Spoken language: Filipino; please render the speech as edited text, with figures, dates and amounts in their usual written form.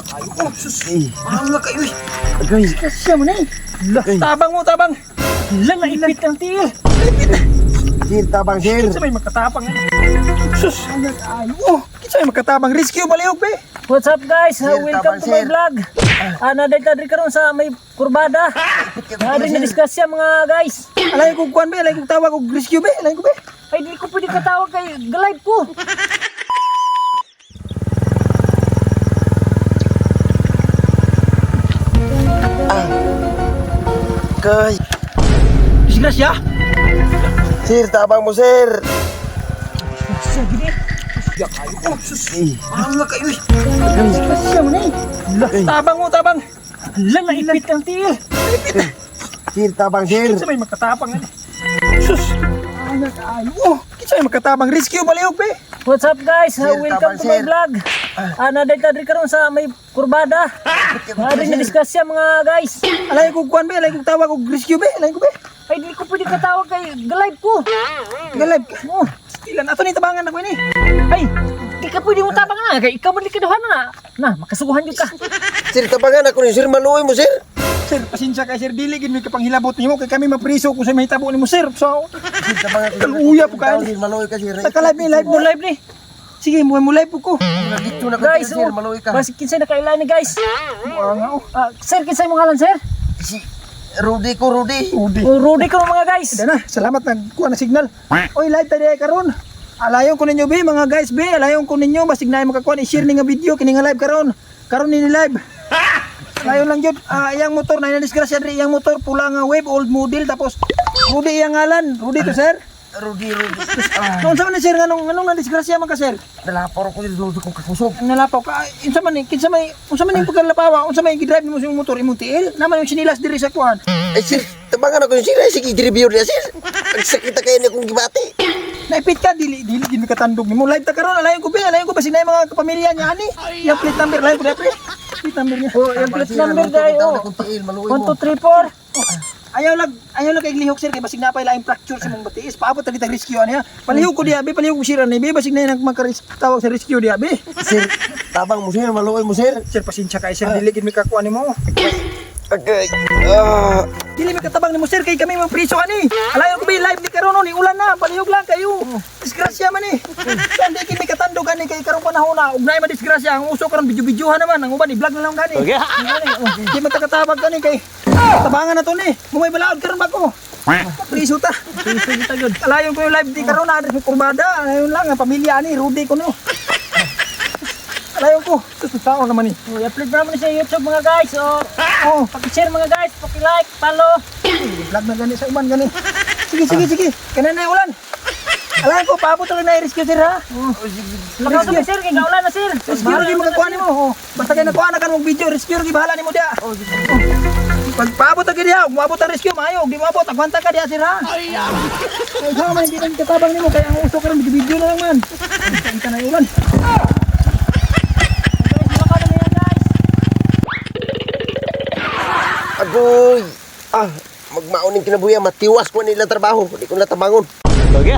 Ay, oh, sus. Ang nga kayo. Agay. Kasya mo na eh. Tabang mo, tabang. Lang naipit ang tiil. Sir, tabang sir. Kinsa may makatapang eh. Sus. Ay, oh. Kinsa may makatapang. Rescue baliog be. What's up guys? Sir, Welcome tabang, to my sir. vlog. Nadali karon sa may kurbada. Nadali na discuss ya mga guys. Alay ko kuan be, alay ko tawag og rescue be, alay ko be. Ay di ko pwede katawag kay galive ko. Agay. Disgrasya. Sir, tabang mo sir. Sa gini. Ya kayo. Oh, sus. Ay. Ang nga kayo. Agay. Kasya mo na eh. Tabang mo, tabang. Lang naipit ang tiil. Sir, tabang sir. Kinsa may makatapang eh. Sus. Ang nga kayo. Oh, kinsa may makatapang. Rescue baliog be. What's up guys? Sir, Welcome tabang, to my sir. vlog. Nadali karon sa may kurbada. Nadali na discuss ya mga guys. Alay ko kuan be, alay ko tawag og rescue be, alay ko be. Ay di ko pwede katawag kay galive ko. Galib ka. Oh, stilan ato ni tabangan ako ini. Ay, di ka pwede mo tabang na kay ikaw man likaduhan na. Na, makasuguhan jud ka. Sir, tabangan ako ni sir. Maluoy mo sir. Sir, pasensya kay sir, dili gid mi kapanghilabot nimo kay kami mapriso kung sa mahitabo nimo sir. So, Sir, tabangan ko. Kaluya po kayo. Sir, maluoy ka sir. naka-live ni live Mo mo. live ni. Sige, mo live po ko. Dito na ka Guys, sir. Maluoy ka. Basi kinsay nakailan ni guys. Oo nga oh. Sir, kinsay mo ngalan sir? Si Rudy ko, Rudy. Udi. Rudy ko mga guys. Ida na, salamat nagkuha na signal. Oy, live tayo karon. Alayon ko ninyo be, mga guys be, alayon ko ninyo basig na makakuha ni share ni nga video kini nga live karon. Karon ni live. Alayon lang jud. Iyang motor na disgrasya diri, iyang motor pula nga wave old model tapos Rudy iyang ngalan. Rudy to sir. Rudy, Rudy. Noon sa man ni sir nganong na disgrasya man ka sir? Nalapor ko dito kung kakusog. Nalapaw ka. Unsa man ni, kinsa may unsa man ni pagkalapawa, unsa may gidrive nimo sa imong motor imong tiil? Naman yung sinilas diri sa kuan. Ay sir, tabangan ako yung sir. Ay sige, i-review niya sir. Ang sakit na kayo niya kung gibati. Naipit ka dili gid mi katandog nimo. Live ta karon, alayon ko be, alayon ko basig na yung mga kapamilya niya ani. Yung plate number lain ko pre. Plate number niya. Oh, yung plate number dai oh. 1 2 3 4. Ayaw lang kay lihok sir kay basig na pa laing fracture sa mong batiis. Paabot ta kitag rescue niya. Palihog ko diya be, palihog ko sira ni be, basig na yung tawag sa rescue diya be. Sir, tabang mo sir. Maluoy mo sir. Sir pasensya kay sir, dili gid mi kakuha nimo. Agay. Dili mi katabang nimo sir kay kami mga priso ani. Alayon ko be live ni karon ni ulan na, palihog lang kayo. Disgrasya man ni. So hindi gid mi katandog ani kay karon panahon na ugnay man disgrasya. Ang uso karon video-videohan naman, ang uban i-vlog na lang gani. Okay. Di magkakatabag gani kay tabangan na to ni. Mumay balaod karon ba ko? Priso ta. Piso kita gud. Alayon ko yung live di karon na sa kurbada. Alayon lang ang pamilya ani, Rudy ko no. Alayon ko. Sus tao naman ni. Oh, i-upload naman sa YouTube mga guys. Oh, Paki-share mga guys, paki-like, follow. vlog na gani sa uban gani. Sige. Kana na yung ulan. Alayon ko paabot na na rescue sir ha. Lakaw to sir kay kaulan na sir. Rescue di magakuha nimo. Oh, basta kay nakuha na kan mong video, rescue di bahala nimo dia. Pag paabot ka diha, umabot ang rescue maayo, di moabot, agwanta ka diha sir ha. Ay, sa man hindi nang katabang nimo kay ang uso karon video na lang man. Kita na yung ulan. Agoy. Magmauning kinabuya. Matiwas ko nila trabaho. Hindi ko natabangon. Okay.